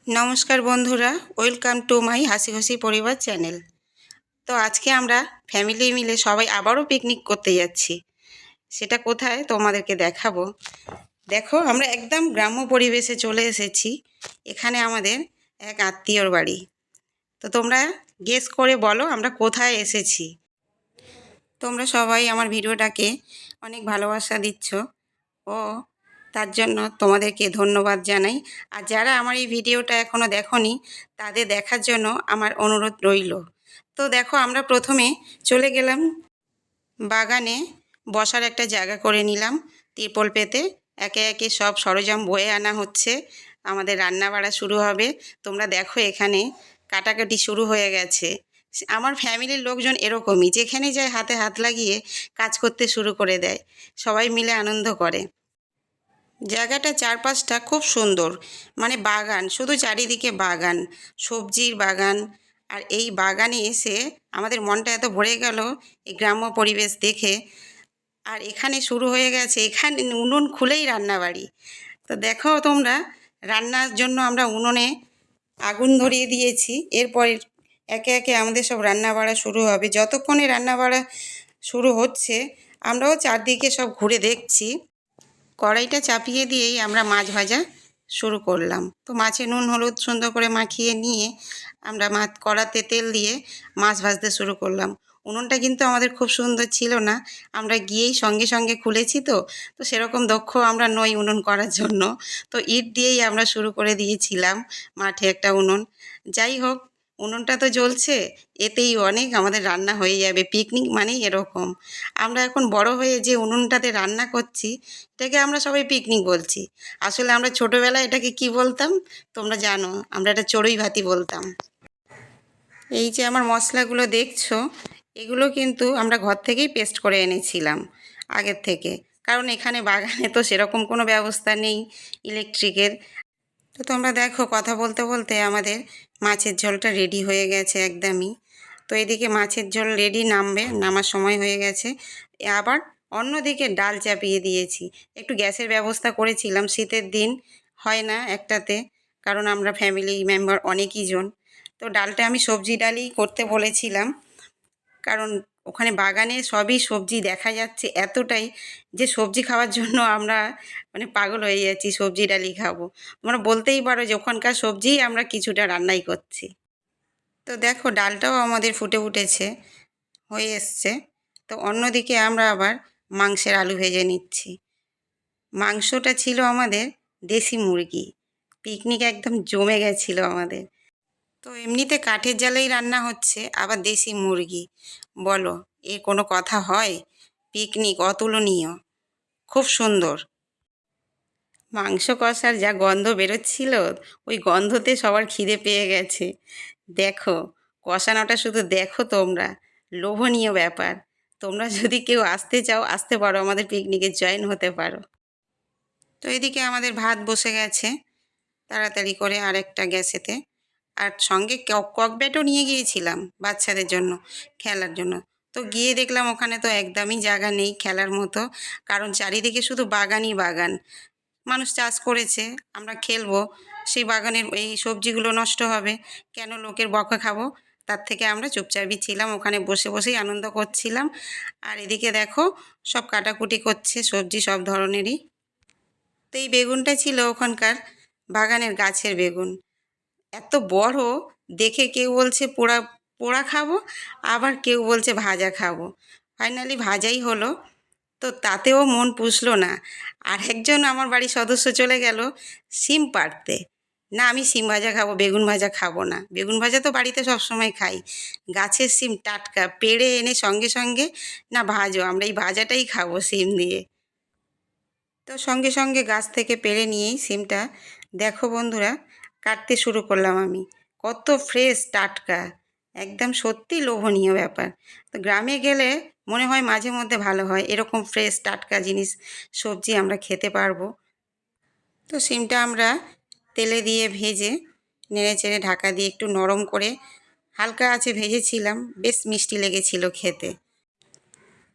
নমস্কার বন্ধুরা, welcome to my হাসি খুশি পরিবার চ্যানেল। তো আজকে আমরা ফ্যামিলি মিলে সবাই আবারও পিকনিক করতে যাচ্ছি। সেটা কোথায় তোমাদেরকে দেখাবো। দেখো, আমরা একদম গ্রাম্য পরিবেশে চলে এসেছি। এখানে আমাদের এক আত্মীয়র বাড়ি। তো তোমরা গেস করে বলো আমরা কোথায় এসেছি। তোমরা সবাই আমার ভিডিওটাকে অনেক ভালোবাসা দিচ্ছ ও তার জন্য তোমাদেরকে ধন্যবাদ জানাই। আর যারা আমার এই ভিডিওটা এখনও দেখোনি তাদের দেখার জন্য আমার অনুরোধ রইল। তো দেখো, আমরা প্রথমে চলে গেলাম বাগানে, বসার একটা জায়গা করে নিলাম তিরপল পেতে। একে একে সব সরঞ্জাম বয়ে আনা হচ্ছে, আমাদের রান্না বাড়া শুরু হবে। তোমরা দেখো এখানে কাটাকাটি শুরু হয়ে গেছে। আমার ফ্যামিলির লোকজন এরকমই, যেখানে যায় হাতে হাত লাগিয়ে কাজ করতে শুরু করে দেয়, সবাই মিলে আনন্দ করে। জায়গাটা চারপাশটা খুব সুন্দর, মানে বাগান, শুধু চারিদিকে বাগান, সবজির বাগান। আর এই বাগানে এসে আমাদের মনটা এত ভরে গেল এই গ্রাম্য পরিবেশ দেখে। আর এখানে শুরু হয়ে গেছে, এখানে উনুন খুলেই রান্নাবাড়ি। তো দেখো তোমরা, রান্নার জন্য আমরা উনুনে আগুন ধরিয়ে দিয়েছি। এরপর একে একে আমাদের সব রান্না বাড়া শুরু হবে। যতক্ষণে রান্না বাড়া শুরু হচ্ছে আমরাও চারদিকে সব ঘুরে দেখছি। কড়াইটা চাপিয়ে দিয়েই আমরা মাছ ভাজা শুরু করলাম। তো মাছে নুন হলুদ সুন্দর করে মাখিয়ে নিয়ে আমরা কড়াতে তেল দিয়ে মাছ ভাজতে শুরু করলাম। উনুনটা কিন্তু আমাদের খুব সুন্দর ছিল না, আমরা গিয়েই সঙ্গে সঙ্গে খুলেছি। তো তো সেরকম দক্ষ আমরা নই উনুন করার জন্য। তো ইট দিয়েই আমরা শুরু করে দিয়েছিলাম মাঠে একটা উনুন। যাই হোক, উনুনটা তো জ্বলছে, এতেই অনেক আমাদের রান্না হয়ে যাবে। পিকনিক মানেই এরকম। আমরা এখন বড় হয়ে যে উনুনটাতে রান্না করছি এটাকে আমরা সবাই পিকনিক বলছি। আসলে আমরা ছোটোবেলায় এটাকে কি বলতাম তোমরা জানো? আমরা এটা চড়ুই ভাতি বলতাম। এই যে আমার মশলাগুলো দেখছো, এগুলো কিন্তু আমরা ঘর থেকেই পেস্ট করে এনেছিলাম আগের থেকে, কারণ এখানে বাগানে তো সেরকম কোনো ব্যবস্থা নেই ইলেকট্রিকের। তো তোমরা দেখো, কথা বলতে বলতে আমাদের মাছের ঝোলটা রেডি হয়ে গেছে একদমই। তো এদিকে মাছের ঝোল রেডি, নামার সময় হয়ে গেছে। আবার অন্যদিকে ডাল চাপিয়ে দিয়েছি। একটু গ্যাসের ব্যবস্থা করেছিলাম, শীতের দিন হয় না একটাতে, কারণ আমরা ফ্যামিলি মেম্বার অনেকই জন। তো ডালটা আমি সবজি ডালই করতে বলেছিলাম, কারণ ওখানে বাগানে সবই সবজি দেখা যাচ্ছে এতটাই যে সবজি খাওয়ার জন্য আমরা মানে পাগল হয়ে যাচ্ছি, সবজি ডালই খাবো। তোমরা বলতেই পারো যে ওখানকার সবজিই আমরা কিছুটা রান্নাই করছি। তো দেখো, ডালটাও আমাদের ফুটে উঠেছে, হয়ে এসছে। তো অন্যদিকে আমরা আবার মাংসের আলু ভেজে নিচ্ছি। মাংসটা ছিল আমাদের দেশি মুরগি। পিকনিক একদম জমে গেছিল আমাদের। তো এমনিতে কাঠের জালেই রান্না হচ্ছে, আবার দেশি মুরগি, বলো এর কোনো কথা হয়? পিকনিক অতুলনীয়, খুব সুন্দর। মাংস কষার যা গন্ধ বেরোচ্ছিল, ওই গন্ধতে সবার খিদে পেয়ে গেছে। দেখো, কষানোটা শুধু দেখো তোমরা, লোভনীয় ব্যাপার। তোমরা যদি কেউ আসতে চাও আসতে পারো, আমাদের পিকনিকে জয়েন হতে পারো। তো এদিকে আমাদের ভাত বসে গেছে তাড়াতাড়ি করে আরেকটা গ্যাসেতে। আর সঙ্গে ককব্যাটও নিয়ে গিয়েছিলাম বাচ্চাদের জন্য, খেলার জন্য। তো গিয়ে দেখলাম ওখানে তো একদমই জায়গা নেই খেলার মতো, কারণ চারিদিকে শুধু বাগানই বাগান। মানুষ চাষ করেছে, আমরা খেলবো, সেই বাগানের এই সবজিগুলো নষ্ট হবে, কেন লোকের বকা খাবো? তার থেকে আমরা চুপচাপই ছিলাম, ওখানে বসে বসেই আনন্দ করছিলাম। আর এদিকে দেখো, সব কাটাকুটি করছে সবজি সব ধরনেরই। তো এই বেগুনটা ছিল ওখানকার বাগানের গাছের বেগুন, এত বড় দেখে কেউ বলছে পোড়া পোড়া খাবো, আবার কেউ বলছে ভাজা খাবো। ফাইনালি ভাজাই হলো। তো তাতেও মন পুষলো না। আর একজন আমার বাড়ির সদস্য চলে গেল সিম পাড়তে। না, আমি সিম ভাজা খাবো, বেগুন ভাজা খাবো না। বেগুন ভাজা তো বাড়িতে সবসময় খাই, গাছের সিম টাটকা পেড়ে এনে সঙ্গে সঙ্গে, না ভাজো, আমরা এই ভাজাটাই খাবো সিম দিয়ে। তো সঙ্গে সঙ্গে গাছ থেকে পেড়ে নিয়েই সিমটা, দেখো বন্ধুরা, কাটতে শুরু করলাম আমি। কত ফ্রেশ টাটকা, একদম সত্যি লোভনীয় ব্যাপার। তো গ্রামে গেলে মনে হয় মাঝে মধ্যে ভালো হয়, এরকম ফ্রেশ টাটকা জিনিস সবজি আমরা খেতে পারবো। তো সিমটা আমরা তেলে দিয়ে ভেজে নেড়ে চেড়ে ঢাকা দিয়ে একটু নরম করে হালকা আঁচে ভেজেছিলাম, বেশ মিষ্টি লেগেছিল খেতে।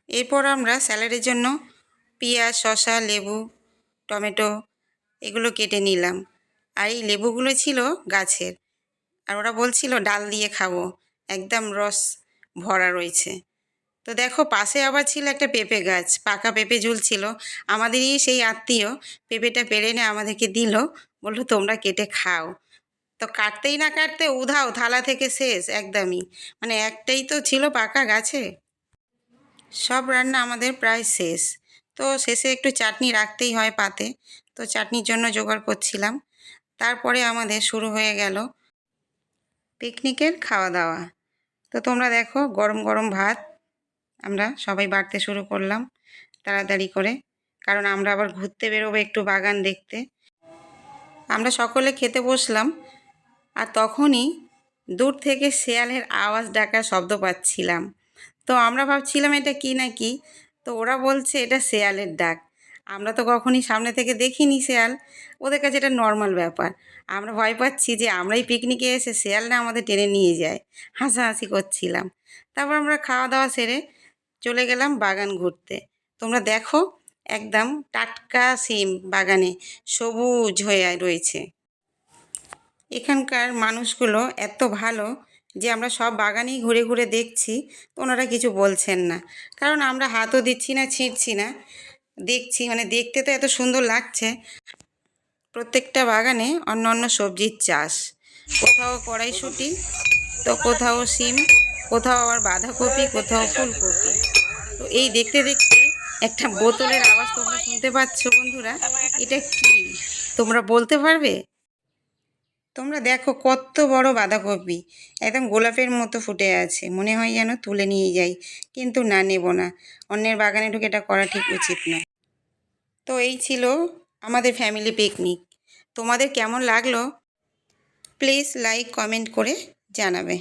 এরপর আমরা স্যালাডের জন্য পেঁয়াজ, শসা, লেবু, টমেটো এগুলো কেটে নিলাম। আর এই লেবুগুলো ছিল গাছের, আর ওরা বলছিল ডাল দিয়ে খাবো, একদম রস ভরা রয়েছে। তো দেখো পাশে আবার ছিল একটা পেঁপে গাছ, পাকা পেঁপে ঝুলছিল। আমাদেরই সেই আত্মীয় পেঁপেটা পেড়ে এনে আমাদেরকে দিল, বললো তোমরা কেটে খাও। তো কাটতেই না কাটতে উধাও, থালা থেকে শেষ একদমই। মানে একটাই তো ছিল পাকা গাছে। সব রান্না আমাদের প্রায় শেষ। তো শেষে একটু চাটনি রাখতেই হয় পাতে, তো চাটনির জন্য জোগাড় করছিলাম। তারপরে আমাদের শুরু হয়ে গেল পিকনিকের খাওয়া দাওয়া। তো তোমরা দেখো গরম গরম ভাত আমরা সবাই বাড়তে শুরু করলাম তাড়াতাড়ি করে, কারণ আমরা আবার ঘুরতে বেরোবো একটু বাগান দেখতে। আমরা সকলে খেতে বসলাম, আর তখনই দূর থেকে শেয়ালের আওয়াজ ডাকার শব্দ পাচ্ছিলাম। তো আমরা ভাবছিলাম এটা কি না কি, তো ওরা বলছে এটা শেয়ালের ডাক। আমরা তো কখনই সামনে থেকে দেখিনি শেয়াল, ওদের কাছে এটা নর্মাল ব্যাপার। আমরা ভয় পাচ্ছি যে আমরাই পিকনিকে এসে শেয়াল না আমাদের টেনে নিয়ে যায়, হাসাহাসি করছিলাম। তারপর আমরা খাওয়া দাওয়া সেরে চলে গেলাম বাগান ঘুরতে। তোমরা দেখো একদম টাটকা সিম বাগানে সবুজ হয়ে রয়েছে। এখানকার মানুষগুলো এত ভালো যে আমরা সব বাগানেই ঘুরে ঘুরে দেখছি, তো ওনারা কিছু বলছেন না, কারণ আমরা হাতও দিচ্ছি না, ছিঁড়ছি না, দেখছি। মানে দেখতে তো এত সুন্দর লাগছে। প্রত্যেকটা বাগানে অন্য অন্য সবজির চাষ, কোথাও কড়াইশুঁটি, তো কোথাও সিম, কোথাও আবার বাঁধাকপি, কোথাও ফুলকপি। তো এই দেখতে দেখতে একটা বোতলের আওয়াজ তোমরা শুনতে পাচ্ছ বন্ধুরা, এটা কি তোমরা বলতে পারবে? তোমরা দেখো কত বড় বাঁধাকপি, একদম গোলাপের মতো ফুটে আছে, মনে হয় যেন তুলে নিয়ে যাই, কিন্তু না, নেব না। অন্যের বাগানে ঢুকে এটা করা ঠিক উচিত না। তো এই ছিল আমাদের ফ্যামিলি পিকনিক। তোমাদের কেমন লাগলো প্লিজ লাইক কমেন্ট করে জানাবে।